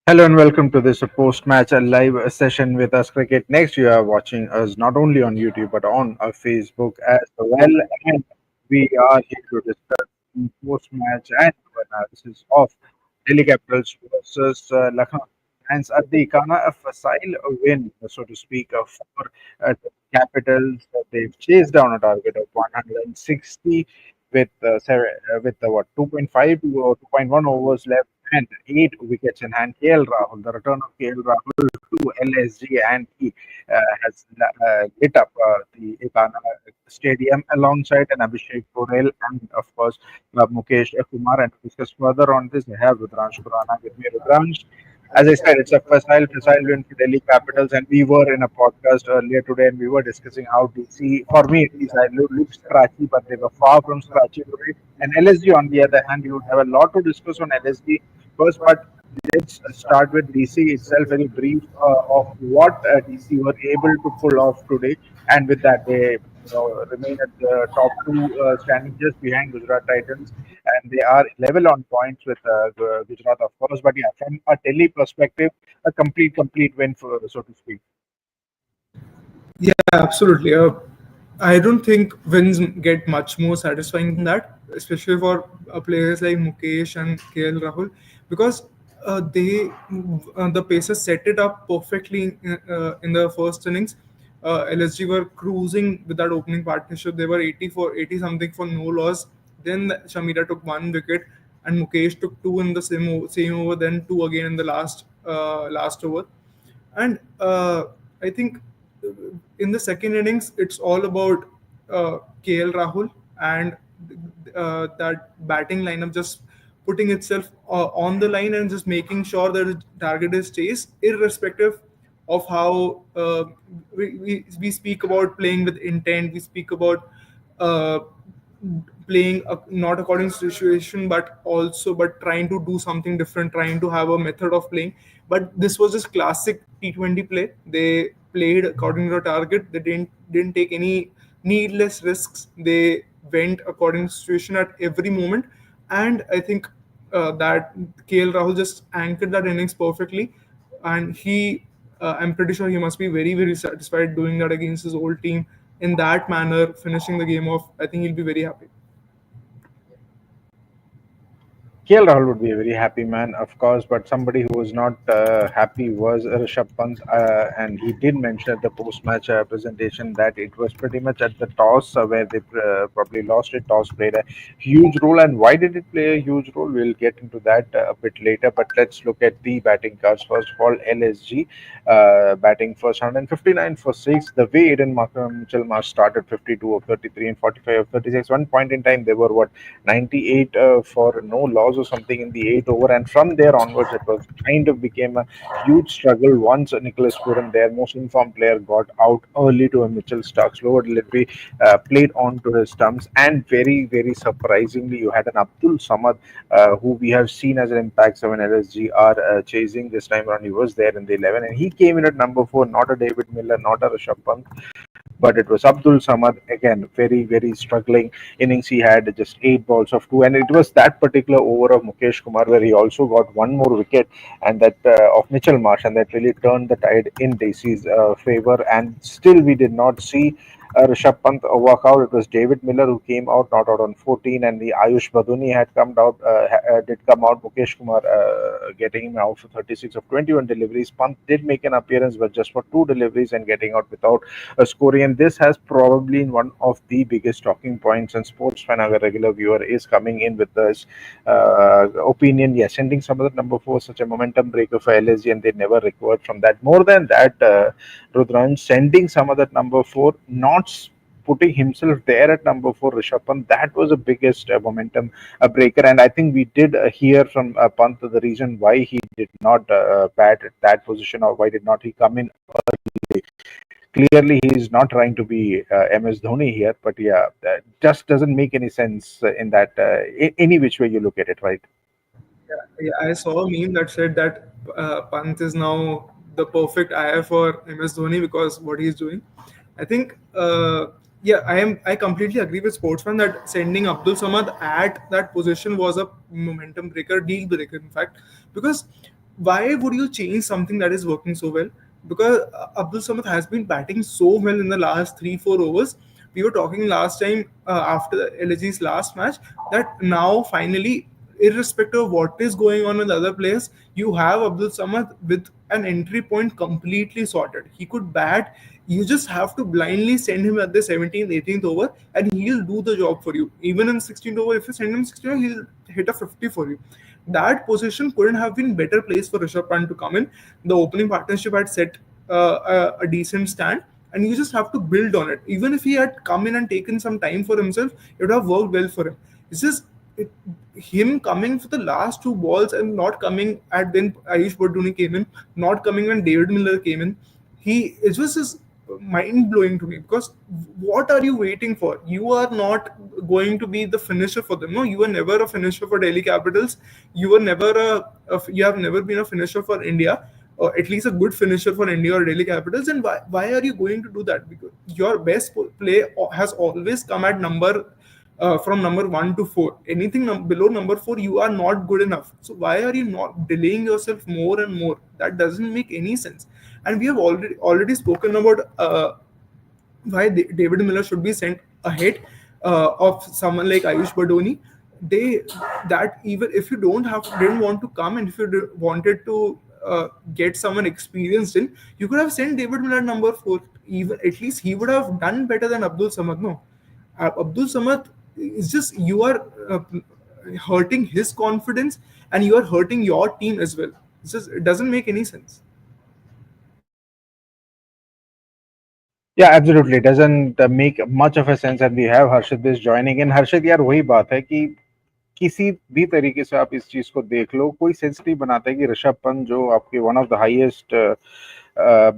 Hello and welcome to this post-match live session with us cricket. Next, you are watching us not only on YouTube but on our Facebook as well. And we are here to discuss the post-match and analysis of Delhi Capitals versus Lucknow Giants at the Ekana, a facile win, so to speak, for Capitals. They've chased down a target of 160 with with what 2.5 to 2.1 overs left and 8 wickets in hand. KL Rahul, the return of KL Rahul to LSG, and he has lit up the Ekana Stadium alongside an Abishek Porel and, of course, Mukesh Kumar. And to discuss further on this, I have Rudransh Kurana with me. Rudransh, as I said, it's a facile win for Delhi Capitals, and we were in a podcast earlier today, and we were discussing how DC, for me at least, I looked scratchy, but they were far from scratchy today. And LSG, on the other hand, you would have a lot to discuss on LSG first, but let's start with DC itself. Very brief of what DC were able to pull off today, and with that, they remain at the top two standing just behind Gujarat Titans, and they are level on points with Gujarat, of course. But yeah, from a Delhi perspective, a complete win, for so to speak. Yeah, absolutely. I don't think wins get much more satisfying than that, especially for players like Mukesh and KL Rahul, because the Pacers set it up perfectly in the first innings. LSG were cruising with that opening partnership. They were 80 something for no loss. Then Shamira took 1 wicket, and Mukesh took two in the same over. Then two again in the last over. And I think in the second innings, it's all about KL Rahul and that batting lineup just putting itself on the line and just making sure that the target is chased, irrespective of how we speak about playing with intent. We speak about uh, playing not according to situation, but trying to do something different, trying to have a method of playing. But this was just classic T20 play. They played according to the target. They didn't take any needless risks. They went according to situation at every moment. And I think that KL Rahul just anchored that innings perfectly. And I'm pretty sure he must be very, very satisfied doing that against his old team in that manner, finishing the game off. I think he'll be very happy. KL Rahul would be a very happy man, of course, but somebody who was not happy was Rishabh Pant, and he did mention at the post-match presentation that it was pretty much at the toss where they probably lost it. Toss played a huge role, and why did it play a huge role? We'll get into that a bit later, but let's look at the batting cards. First of all, LSG batting first, 159 for 6. The way Eden Mitchell Marsh started 52 of 33 and 45 of 36. One point in time, they were what 98 for no loss or something in the eighth over, and from there onwards, it was kind of became a huge struggle once Nicholas Puran, their most informed player, got out early to a Mitchell Stark. Slower delivery played on to his stumps, and very surprisingly, you had an Abdul Samad who we have seen as an impact seven LSG are chasing this time around. He was there in the 11, and he came in at number 4, not a David Miller, not a Rishabh Pant, but it was Abdul Samad again, very struggling innings. He had just 8 balls of 2, and it was that particular over of Mukesh Kumar where he also got one more wicket, and that of Mitchell Marsh, and that really turned the tide in Dacey's favor. And still, we did not see Rishabh Pant walk out. It was David Miller who came out, not out on 14, and the Ayush Baduni had come out, did come out. Mukesh Kumar getting him out for 36 of 21 deliveries. Pant did make an appearance, but just for 2 deliveries and getting out without scoring. And this has probably been one of the biggest talking points. And sports fan, our regular viewer, is coming in with this opinion. Yes, sending some of the number 4 such a momentum breaker for LSG, and they never recovered from that. More than that, Rudran sending some of that number 4, not putting himself there at number 4, Rishabh Pant, that was the biggest momentum breaker. And I think we did hear from Pant the reason why he did not bat at that position, or why did not he come in early. Clearly, he is not trying to be MS Dhoni here, but yeah, that just doesn't make any sense in that any which way you look at it, right? Yeah, I saw a meme that said that Pant is now the perfect IR for MS Dhoni because what he's doing. I think, yeah, I completely agree with Sportsman that sending Abdul Samad at that position was a momentum breaker, deal breaker, in fact, because why would you change something that is working so well? Because Abdul Samad has been batting so well in the last 3-4 overs. We were talking last time after the LSG's last match that now finally, irrespective of what is going on with other players, you have Abdul Samad with an entry point completely sorted. He could bat. You just have to blindly send him at the 17th, 18th over, and he'll do the job for you. Even in 16th over, if you send him 16th, he'll hit a 50 for you. That position couldn't have been better place for Rishabh Pant to come in. The opening partnership had set a decent stand, and you just have to build on it. Even if he had come in and taken some time for himself, it would have worked well for him. It's just it, him coming for the last two balls and not coming at when Ayush Bardoni came in, not coming when David Miller came in. It was just mind blowing to me because what are you waiting for? You are not going to be the finisher for them. No, you were never a finisher for Delhi Capitals. You were never you have never been a finisher for India, or at least a good finisher for India or Delhi Capitals. And why are you going to do that? Because your best play has always come at from number 1 to 4. Anything below number 4, you are not good enough. So why are you not delaying yourself more and more? That doesn't make any sense. And we have already spoken about why David Miller should be sent ahead of someone like Ayush Badoni. They that even if you didn't want to come, and if you wanted to get someone experienced in, you could have sent David Miller number 4. Even at least he would have done better than Abdul Samad. No, Abdul Samad is just you are hurting his confidence, and you are hurting your team as well. It doesn't make any sense. Yeah, absolutely. It doesn't make much of a sense. And we have Harshit is joining in. Harshit, यार वही बात है कि किसी भी तरीके से आप इस चीज को देख लो, कोई सेंस नहीं बनाता है कि ऋषभ पंत जो आपके one of the highest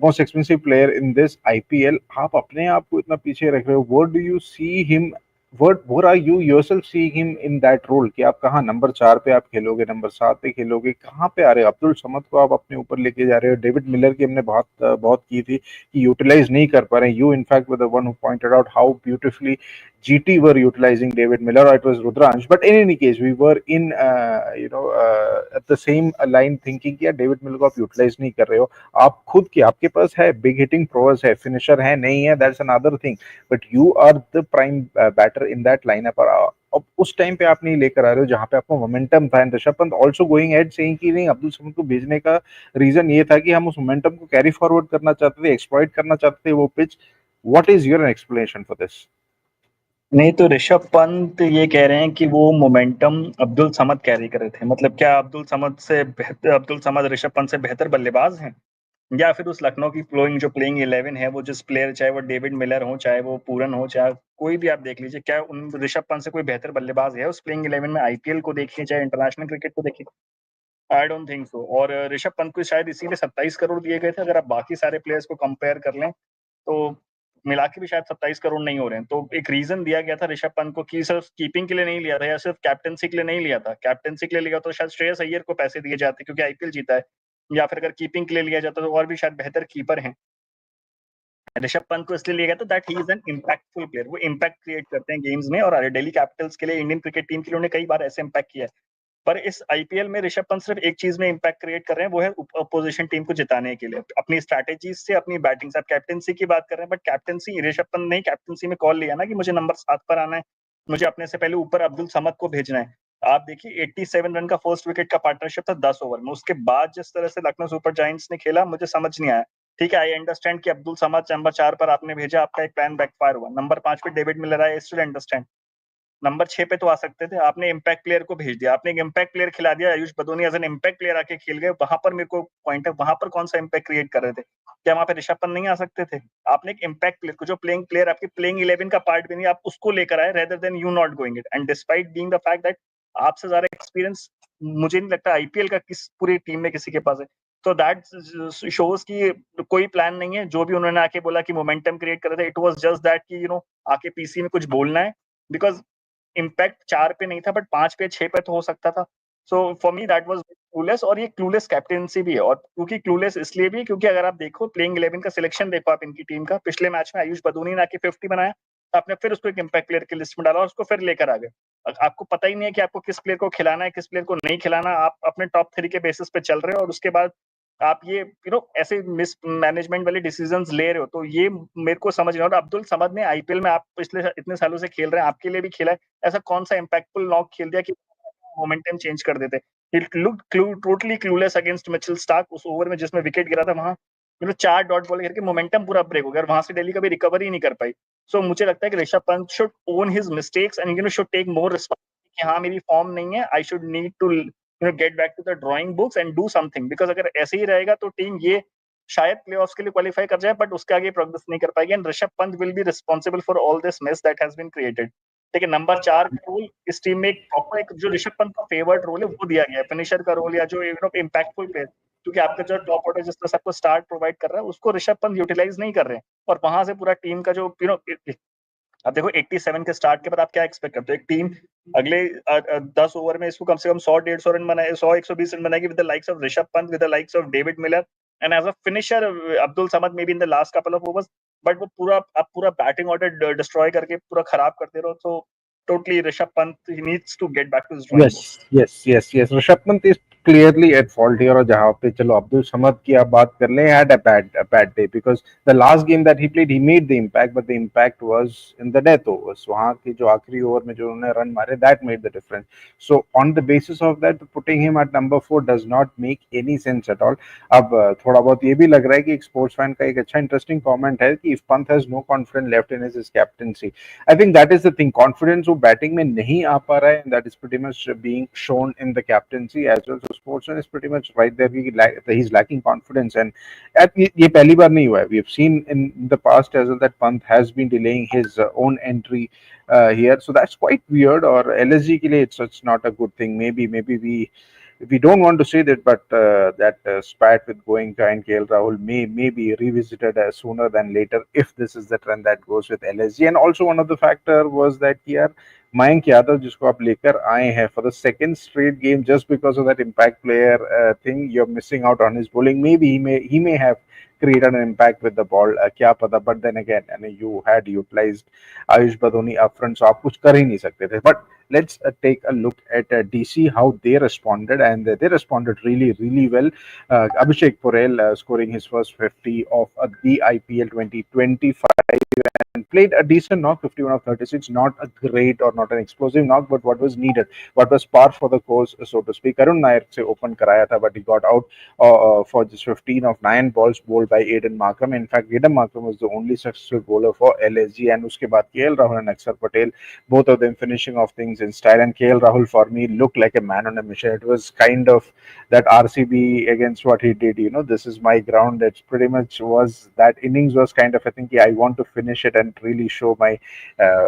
most expensive player in this IPL, आप अपने आप को इतना पीछे रख रहे हो. What do you see him, what are you yourself seeing him in that role कि आप कहाँ नंबर 4 पे आप खेलोगे, नंबर 7 पे खेलोगे, कहाँ पे आ रहे हो? अब्दुल समद को आप अपने ऊपर लेके जा रहे हो. डेविड मिलर की हमने बहुत बहुत की थी कि यूटिलाइज नहीं कर पा रहे. You in fact were the one who pointed out how beautifully GT were utilizing David Miller, or it was Rudransh. But in any case, we were in, at the same line thinking कि यार David Miller को आप utilise नहीं कर रहे हो. आप खुद की आपके पास है बिग हिटिंग प्रोवर्स है, फिनिशर है नहीं है, that's another thing, but you are the prime batter in that lineup. और अब उस टाइम पे आप नहीं लेकर आ रहे हो जहां पे आपको मोमेंटम था. And Rishabh Pant also going and saying कि नहीं, अब्दुल समद को भेजने का रीजन ये था कि हम उस मोमेंटम को कैरी फॉरवर्ड करना चाहते थे, एक्सप्लॉइट करना चाहते थे वो pitch. What is your explanation for this? नहीं तो ऋषभ पंत ये कह रहे हैं कि वो मोमेंटम अब्दुल समद कैरी कर रहे थे. मतलब क्या अब्दुल समद ऋषभ पंत से बेहतर बल्लेबाज हैं, या फिर उस लखनऊ की प्लेइंग 11 है, वो जिस प्लेयर, चाहे वो डेविड मिलर हो, चाहे वो पूरन हो, चाहे कोई भी आप देख लीजिए, क्या उन ऋषभ पंत से कोई बेहतर बल्लेबाज है उस प्लेइंग 11 में? आईपीएल को देखिए, चाहे इंटरनेशनल क्रिकेट को देखिए, आई डोंट थिंक सो. और ऋषभ पंत को शायद इसीलिए 27 करोड़ दिए गए थे. अगर आप बाकी सारे प्लेयर्स को कंपेयर कर लें तो मिला के भी शायद 27 करोड़ नहीं हो रहे हैं. तो एक रीजन दिया गया था ऋषभ पंत को कि सिर्फ कीपिंग के लिए नहीं लिया था, या सिर्फ कैप्टनसी के लिए नहीं लिया था. कैप्टनसी के लिए लिया तो शायद श्रेयस अय्यर को पैसे दिए जाते क्योंकि आईपीएल जीता है, या फिर अगर कीपिंग के लिए लिया जाता तो और भी शायद बेहतर कीपर हैं. ऋषभ पंत को इसलिए लिया गया था that he is an impactful player. वो इम्पैक्ट क्रिएट करते हैं गेम्स में, और दिल्ली कैपिटल्स के लिए, इंडियन क्रिकेट टीम के लिए उन्होंने कई बार ऐसे इम्पैक्ट किया है. पर इस आईपीएल में ऋषभ पंत सिर्फ एक चीज में इम्पैक्ट क्रिएट कर रहे हैं, वो है अपोजिशन टीम को जिताने के लिए, अपनी स्ट्रैटेजीज से, अपनी बैटिंग से. आप कैप्टनसी की बात कर रहे हैं, बट कैप्टनसी ऋषभ पंत ने कैप्टनसी में कॉल लिया ना कि मुझे नंबर 7 पर आना है, मुझे अपने से पहले ऊपर अब्दुल समद को भेजना है. आप देखिए 87 रन का फर्स्ट विकेट का पार्टनरशिप था 10 ओवर में. उसके बाद जिस तरह से लखनऊ सुपर जायंट्स ने खेला, मुझे समझ नहीं आया. ठीक है, आई अंडरस्टैंड कि अब्दुल समद नंबर 4 पर आपने भेजा, आपका एक प्लान बैकफायर हुआ. नंबर 5 पे डेविड मिलर आया, स्टिल अंडरस्टैंड. नंबर 6 पे तो आ सकते थे, आपने इम्पैक्ट प्लेयर को भेज दिया, आपने एक इम्पैक्ट प्लेयर खिला दिया. Ayush Badoni as an impact player आके खेल गए, वहां पर मेरे को पॉइंट है, वहां पर कौन सा इम्पैक्ट क्रिएट कर रहे थे? क्या वहां पे ऋषभ पंत नहीं आ सकते थे? आपने एक इम्पैक्ट प्लेयर को, जो प्लेइंग प्लेयर आपकी प्लेइंग 11 का पार्ट भी नहीं, आप उसको लेकर आए rather than you not going it. And despite being the fact that आपसे ज्यादा एक्सपीरियंस मुझे नहीं लगता आईपीएल का किस पूरी टीम में किसी के पास है. तो दैट शोज की कोई प्लान नहीं है. जो भी उन्होंने आके बोला कि मोमेंटम क्रिएट कर रहे थे, इट वाज जस्ट दैट कि आके पीसी में कुछ बोलना है. बिकॉज इम्पैक्ट 4 पे नहीं था, बट 5 पे 6 पे तो हो सकता था. So for me that was clueless. और ये क्लूलेस कैप्टेंसी भी है, और क्योंकि क्लूलेस इसलिए भी क्योंकि अगर आप देखो प्लेइंग 11 का सिलेक्शन देखो आप इनकी टीम का, पिछले मैच में आयुष बदूनी ने आके 50 बनाया, आपने फिर उसको एक इम्पैक्ट प्लेयर की लिस्ट में डाला और उसको फिर लेकर आ गए। आपको पता ही नहीं है कि आपको किस प्लेयर को खिलाना है, किस प्लेयर को नहीं खिलाना, आप अपने टॉप 3 के बेसिस पे चल रहे हो और उसके बाद आप ये ऐसे मिसमैनेजमेंट वाले डिसीजंस ले रहे हो, तो ये मेरे को समझ नहीं आ रहा। अब्दुल समद ने आईपीएल में, आप पिछले इतने सालों से खेल रहे हैं, आपके लिए भी खेला है, ऐसा कौन सा इम्पैक्टफुल नॉक खेल दिया कि मोमेंटम चेंज कर देते? It looked totally clueless against Mitchell Starc उस ओवर में जिसमें विकेट गिरा था। वहां 4 डॉट बॉल करके मोमेंटम पूरा ब्रेक हो गया और वहां से दिल्ली कभी रिकवर ही नहीं कर पाई। सो मुझे लगता है कि Rishabh Pant should own his mistakes and should take more responsibility कि हाँ मेरी फॉर्म नहीं है, I should need to get back to the drawing books and do something, because अगर ऐसे ही रहेगा तो टीम ये शायद प्लेऑफ्स के लिए क्वालिफाई कर जाए बट उसके आगे प्रोग्रेस नहीं कर पाएगी and Rishabh Pant will be responsible for all this mess that has been created. ठीक है, नंबर 4 का रोल इस टीम में एक प्रॉपर, एक जो ऋषभ पंत का फेवरेट रोल है वो दिया गया है, फिनिशर का रोल या जो इम्पैक्टफुल प्लेयर, क्योंकि आपका जो टॉप ऑर्डर जिस तरह से आपको स्टार्ट प्रोवाइड कर रहा है उसको ऋषभ पंत यूटिलाइज नहीं कर रहे हैं और वहां से पूरा टीम का जो अब देखो 87 के स्टार्ट के बाद आप क्या एक्सपेक्ट करते हो? एक टीम अगले 10 ओवर में इसको कम से कम 100-150 रन बनाए, 100-120 रन बनाएगी with the likes of Rishabh Pant, with the likes of David Miller and as a finisher Abdul Samad may be in the last couple of overs, but वो पूरा आप पूरा बैटिंग ऑर्डर डिस्ट्रॉय करके पूरा खराब करते रहो। तो totally Rishabh Pant he needs to get back to his drawing board. Yes. Rishabh Pant is clearly at fault here. और जहाँ पे चलो अब्दुल समद की आप बात कर लें, had a bad day because the last game that he played he made the impact but the impact was in the death overs. वहाँ की जो आखिरी ओवर में जो उन्होंने रन मारे that made the difference. So on the basis of that putting him at number 4 does not make any sense at all. अब थोड़ा बहुत ये भी लग रहा है कि एक स्पोर्ट्स फैन का एक अच्छा इंटरेस्टिंग कमेंट है कि if Pant has no confidence left in his captaincy, I think that is the thing. Confidence वो बैटिंग में नहीं आ पा रहा है and that is pretty much being shown in the captaincy as well. So sportsman is pretty much right there. He's lacking confidence and ये पहली बार नहीं हुआ है. We have seen in the past as well that Pant has been delaying his own entry here. So that's quite weird. और LSG के लिए it's not a good thing. Maybe we don't want to say that, but that spat with Goenka and KL Rahul may be revisited sooner than later if this is the trend that goes with LSG. And also one of the factor was that here Mayank Yadav जिसको आप लेकर आए हैं for the second straight game just because of that impact player thing, you're missing out on his bowling. Maybe he may have created an impact with the ball, क्या पता, but then again you had utilized Ayush Badoni up front, so आप कुछ कर ही नहीं सकते थे. But let's take a look at DC, how they responded, and they responded really well. Abishek Porel scoring his first 50 of the IPL 2025 and played a decent knock, 51 of 36, not a great or not an explosive knock, but what was needed, what was par for the course, so to speak. Arun Nair se open karaya tha, but he got out for just 15 of 9 balls bowled by Aiden Markram. In fact, Aiden Markram was the only successful bowler for LSG, and uske baad KL Rahul and Akshar Patel, both of them finishing off things in style. And KL Rahul for me looked like a man on a mission. It was kind of that RCB against what he did. This is my ground. That's pretty much was that innings was kind of, I think, I want to finish it and really show my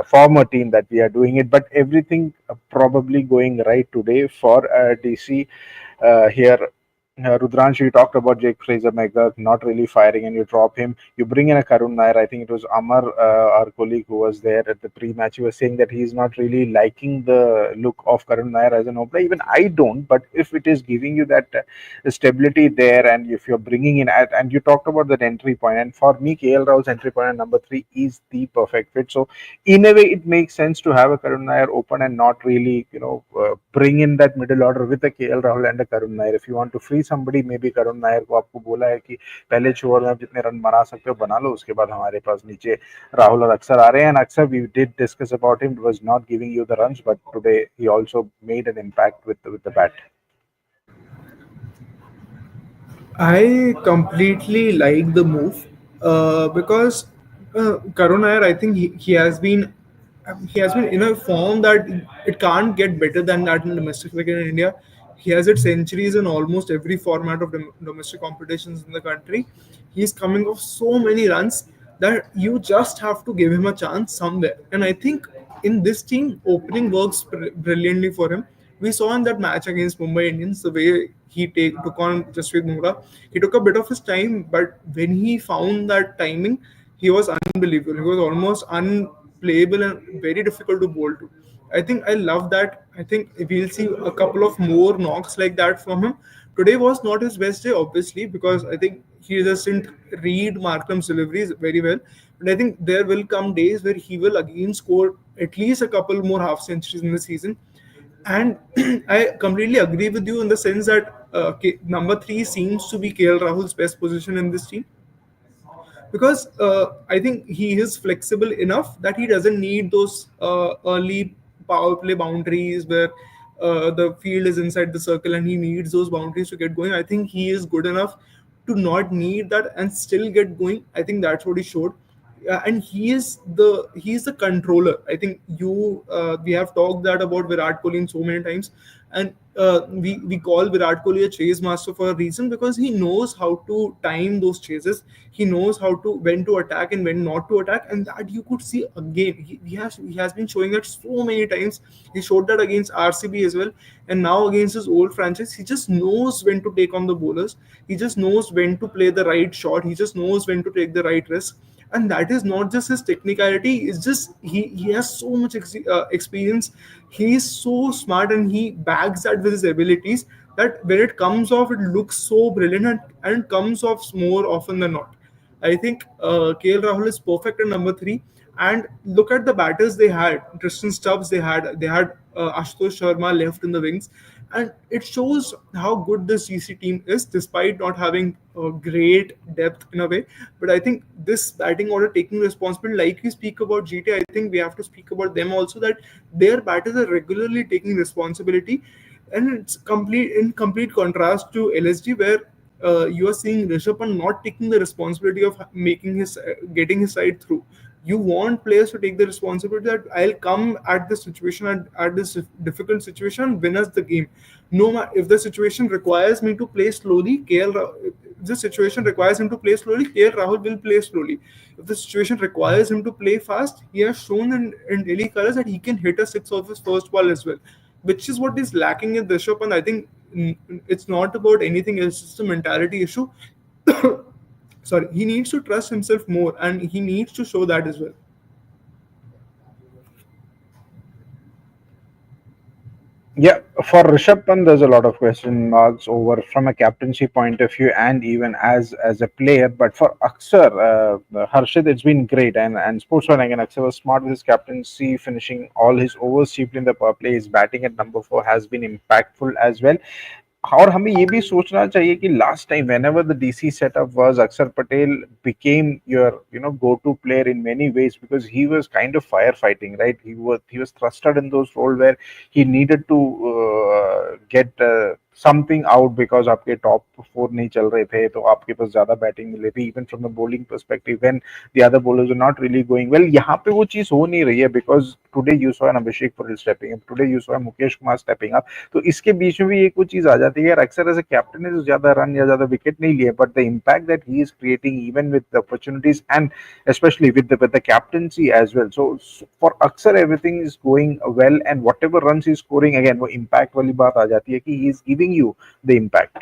former team that we are doing it. But everything probably going right today for DC here. Rudransh, you talked about Jake Fraser McGurk not really firing and you drop him. You bring in a Karun Nair. I think it was Amar, our colleague who was there at the pre-match. He was saying that he's not really liking the look of Karun Nair as an opener. Even I don't, but if it is giving you that stability there and if you're bringing in, and you talked about that entry point, and for me, KL Rahul's entry point at number 3 is the perfect fit. So in a way, it makes sense to have a Karun Nair open and not really, bring in that middle order with a KL Rahul and a Karun Nair. If you want to free somebody, maybe Karun Nair को आपको बोला है कि पहले 6 over में आप जितने run बना सकते हो बना लो, उसके बाद हमारे पास नीचे राहुल और अक्षर आ रहे हैं. And अक्षर, we did discuss about him, was not giving you the runs, but today he also made an impact with the bat. I completely like the move because Karun Nair, I think he has been in a form that it can't get better than that in domestic cricket in India. He has hit centuries in almost every format of domestic competitions in the country. He's coming off so many runs that you just have to give him a chance somewhere. And I think in this team, opening works brilliantly for him. We saw in that match against Mumbai Indians the way took on Jasprit Bumrah. He took a bit of his time, but when he found that timing, he was unbelievable. He was almost unplayable and very difficult to bowl to. I think I love that. I think we'll see a couple of more knocks like that from him Today was not his best day, obviously, because I think he doesn't read Markram's deliveries very well. But I think there will come days where he will again score at least a couple more half centuries in the season. And I completely agree with you in the sense that number three seems to be KL Rahul's best position in this team, because I think he is flexible enough that he doesn't need those early power play boundaries where the field is inside the circle and he needs those boundaries to get going. I think he is good enough to not need that and still get going. I think that's what he showed. And he's the controller. I think we have talked that about Virat Kohli in so many times, and we call Virat Kohli a chase master for a reason, because he knows how to time those chases. He knows how to when to attack and when not to attack, and that you could see again. He has been showing that so many times. He showed that against RCB as well, and now against his old franchise. He just knows when to take on the bowlers. He just knows when to play the right shot. He just knows when to take the right risk, and that is not just his technicality. It's just he has so much experience. He is so smart, and he backs that with his abilities, that when it comes off it looks so brilliant, and it comes off more often than not. I think KL Rahul is perfect at number three. And look at the batters they had. Tristan Stubbs, they had Ashutosh Sharma left in the wings, and it shows how good this GC team is, despite not having great depth in a way. But I think this batting order taking responsibility, like we speak about GT, I think we have to speak about them also, that their batters are regularly taking responsibility, and it's complete contrast to LSG, where you are seeing Rishabh Pant not taking the responsibility of making his getting his side through. You want players to take the responsibility that I'll come at this situation, at this difficult situation, win us the game. No matter if the situation requires me to play slowly, if the situation requires him to play slowly, KL Rahul will play slowly. If the situation requires him to play fast, he has shown in daily colors that he can hit a six off his first ball as well, which is what is lacking in Rishabh. And I think it's not about anything else; it's a mentality issue. Sorry, he needs to trust himself more, and he needs to show that as well. Yeah, for Rishabh Pant, there's a lot of question marks over from a captaincy point of view and even as a player. But for Aksar, Harshit, it's been great. And sportsman again, Aksar was smart with his captaincy, finishing all his overs cheaply in the power play. His batting at number four has been impactful as well. और हमें ये भी सोचना चाहिए कि last time whenever the DC setup was, Akshar Patel became your go-to player in many ways because he was kind of firefighting, right? He was thrusted in those roles where he needed to get something out because आपके top four नहीं चल रहे थे तो आपके पास ज्यादा batting मिल रही थी even from the bowling perspective when the other bowlers are not really going well. यहाँ पे वो चीज हो नहीं रही है because today you saw an Abhishek Porel stepping up, today you saw a Mukesh Kumar stepping up. तो इसके बीच में भी एक वो चीज आ जाती है यार अक्सर एज अ कैप्टन ने ज्यादा रन या ज्यादा विकेट नहीं लिए but the impact that he is creating even with the opportunities and especially with the captaincy as well. So for Aksar everything is going well and whatever runs he's scoring again वो impact वाली बात आ जाती है कि he is giving you the impact.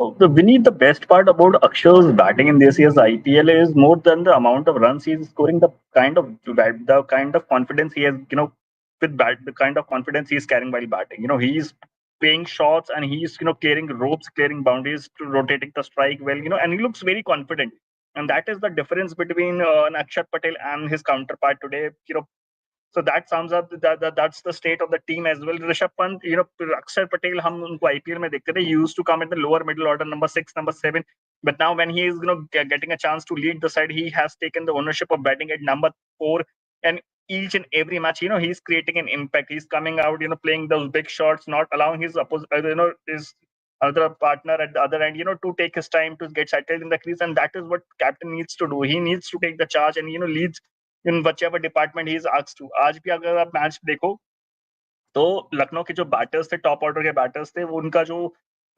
So the Vinny, the best part about Akshar's batting in this year's IPL is more than the amount of runs he's scoring, the kind of confidence he has, the kind of confidence he's carrying while batting. He's playing shots and he's clearing ropes, clearing boundaries, to rotating the strike well, and he looks very confident. And that is the difference between an Akshat Patel and his counterpart today. So that sums up that's the state of the team as well. Rishabh Pant, Akshar Patel, हम उनको IPL में देखते थे. He used to come in the lower middle order, number 6, number 7. But now when he is getting a chance to lead the side, he has taken the ownership of batting at number 4. And each and every match, he's creating an impact. He's coming out, playing those big shots, not allowing his other partner at the other end, to take his time to get settled in the crease. And that is what captain needs to do. He needs to take the charge and leads in whichever department he is asked to. आज भी अगर आप match देखो तो लखनऊ के जो batters थे, top order के बैटर्स थे, वो उनका जो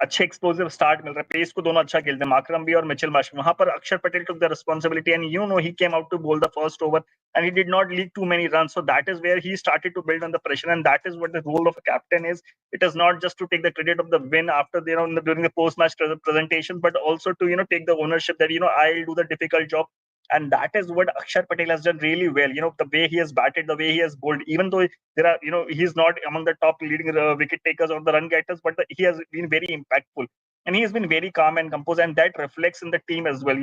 अच्छे एक्सप्लोसिव स्टार्ट मिल रहा है, पेस को दोनों अच्छा खेलते हैं, माकरम भी और मिचेल मार्श. वहां पर अक्षर Patel took the responsibility and he came out to bowl the first over and he did not leak too many runs. So that is where he started to build on the pressure, and that is what the role of a captain is. It is not just to take the credit of the win after during the post match presentation, but also to take the ownership that I'll do the difficult job. And that is what Akshar Patel has done really well. The way he has batted, the way he has bowled, even though there are, he's not among the top leading wicket takers or the run getters, but he has been very impactful. And he has been very calm and composed, and that reflects in the team as well.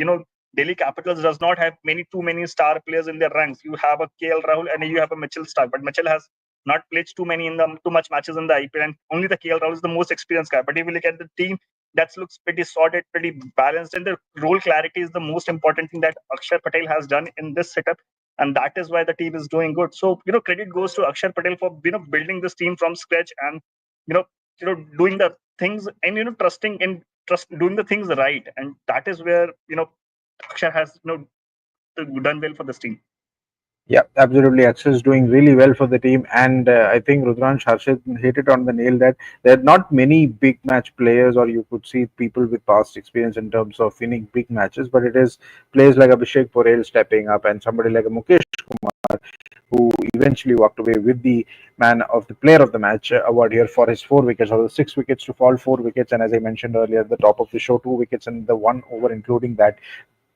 Delhi Capitals does not have too many star players in their ranks. You have a KL Rahul and you have a Mitchell Stark, but Mitchell has not played too much matches in the IPL, and only the KL Rahul is the most experienced guy. But if you look at the team, that looks pretty sorted, pretty balanced, and the role clarity is the most important thing that Akshar Patel has done in this setup, and that is why the team is doing good. So credit goes to Akshar Patel for building this team from scratch, and you know doing the things, and trusting in doing the things right, and that is where Akshar has done well for this team. Yeah, absolutely. Axis is doing really well for the team, and I think Rudransh Harshit hit it on the nail that there are not many big match players, or you could see people with past experience in terms of winning big matches, but it is players like Abishek Porel stepping up, and somebody like Mukesh Kumar, who eventually walked away with the man of the player of the match award here for his 4 wickets, or the 6 wickets to fall, 4 wickets, and as I mentioned earlier, at the top of the show, 2 wickets and the 1 over, including that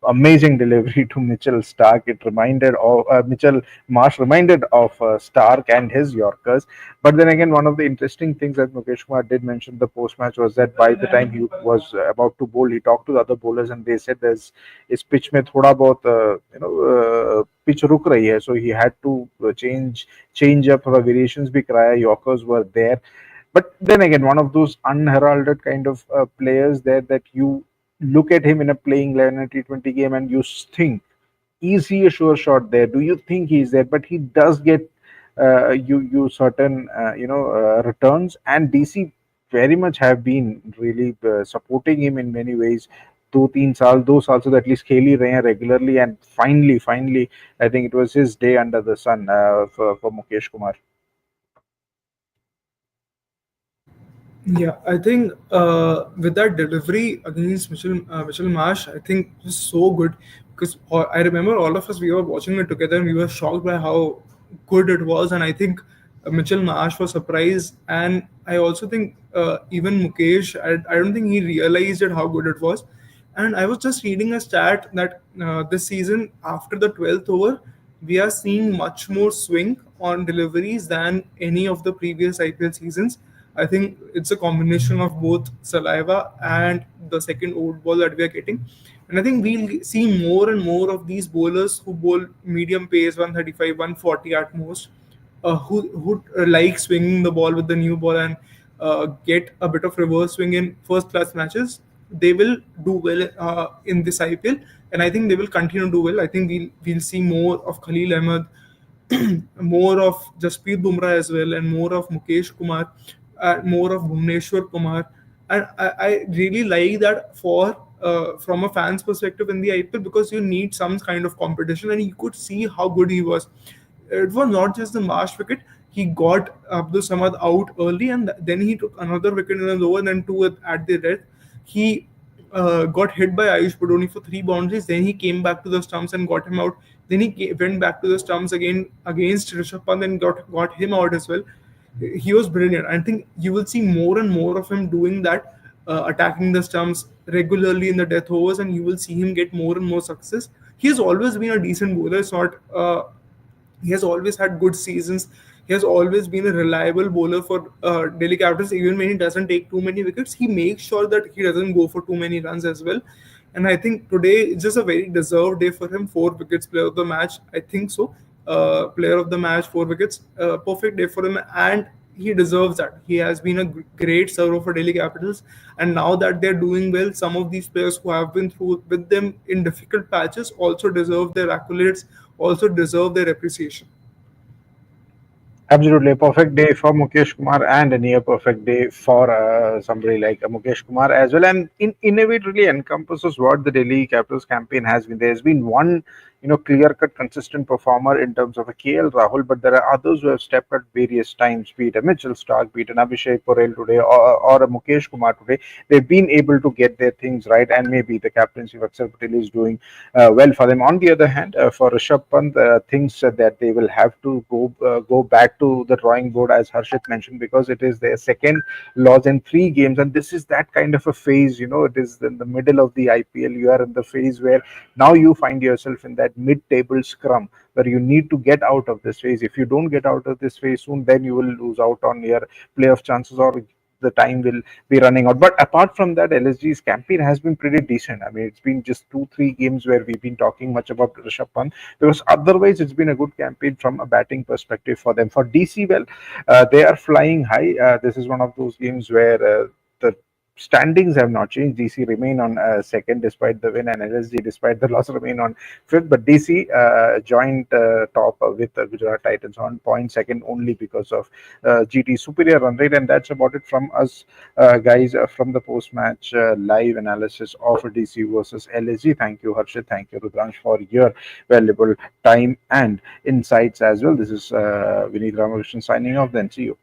amazing delivery to Mitchell Stark. It reminded of Mitchell Marsh, reminded of Stark and his Yorkers. But then again, one of the interesting things that Mukesh Kumar did mention the post match was that by the time he was about to bowl, he talked to the other bowlers and they said there's इस pitch में थोड़ा बहुत pitch रुक रही है, so he had to change up the variations भी कराया. Yorkers were there, but then again, one of those unheralded kind of players there that you look at him in a playing 11 and T20 game and you think, is he a sure shot there? Do you think he's there? But he does get you certain returns, and DC very much have been really supporting him in many ways. 2-3 साल 2 साल से तो at least खेल ही रहे हैं regularly and finally I think it was his day under the sun for Mukesh Kumar. Yeah, I think with that delivery against Mitchell Marsh, I think it was so good because I remember all of us, we were watching it together and we were shocked by how good it was, and I think Mitchell Marsh was surprised, and I also think even Mukesh, I don't think he realized it how good it was. And I was just reading a stat that this season, after the 12th over, we are seeing much more swing on deliveries than any of the previous IPL seasons. I think it's a combination of both saliva and the second old ball that we are getting. And I think we'll see more and more of these bowlers who bowl medium pace, 135, 140 at most, who like swinging the ball with the new ball and get a bit of reverse swing in first class matches. They will do well in this IPL, and I think they will continue to do well. I think we'll see more of Khalil Ahmed, more of Jasprit Bumrah as well, and more of Mukesh Kumar, more of Bhuvneshwar Kumar. And I really like that for from a fan's perspective in the IPL, because you need some kind of competition, and you could see how good he was. It was not just the Marsh wicket. He got Abdul Samad out early, and then he took another wicket in the lower, and then two at the red. He got hit by Ayush Padoni for 3 boundaries. Then he came back to the stumps and got him out. Then he went back to the stumps again against Rishabh Pant and got him out as well. He was brilliant. I think you will see more and more of him doing that, attacking the stumps regularly in the death overs, and you will see him get more and more success. He has always been a decent bowler. It's not. He has always had good seasons. He has always been a reliable bowler for Delhi Capitals. Even when he doesn't take too many wickets, he makes sure that he doesn't go for too many runs as well. And I think today it's just a very deserved day for him. 4 wickets, player of the match. I think so. Player of the match, 4 wickets. Perfect day for him, and he deserves that. He has been a great server for Delhi Capitals, and now that they're doing well, some of these players who have been through with them in difficult patches also deserve their accolades, also deserve their appreciation. Absolutely, a perfect day for Mukesh Kumar and a near perfect day for somebody like Mukesh Kumar as well. And in a way, it really encompasses what the Delhi Capitals campaign has been. There's been one clear-cut, consistent performer in terms of a KL Rahul, but there are others who have stepped at various times, be it a Mitchell Stark, be it an Abishek Porel today, or a Mukesh Kumar today. They've been able to get their things right, and maybe the captaincy of Axar Patel is doing well for them. On the other hand, for Rishabh Pant, things that they will have to go back to the drawing board, as Harshit mentioned, because it is their second loss in 3 games, and this is that kind of a phase. It is in the middle of the IPL. You are in the phase where now you find yourself in that mid-table scrum where you need to get out of this phase. If you don't get out of this phase soon, then you will lose out on your playoff chances, or the time will be running out. But apart from that, LSG's campaign has been pretty decent. I mean, it's been just 2, 3 games where we've been talking much about Rishabh Pant, because otherwise it's been a good campaign from a batting perspective for them. For DC, well, they are flying high. This is one of those games where the standings have not changed. DC remain on second despite the win, and LSG, despite the loss, remain on fifth. But DC joined top with Gujarat Titans on point, second only because of GT superior run rate. And that's about it from us, guys, from the post match live analysis of DC versus LSG. Thank you, Harshit. Thank you, Rudransh, for your valuable time and insights as well. This is Vineet Ramakrishnan signing off. Then see you.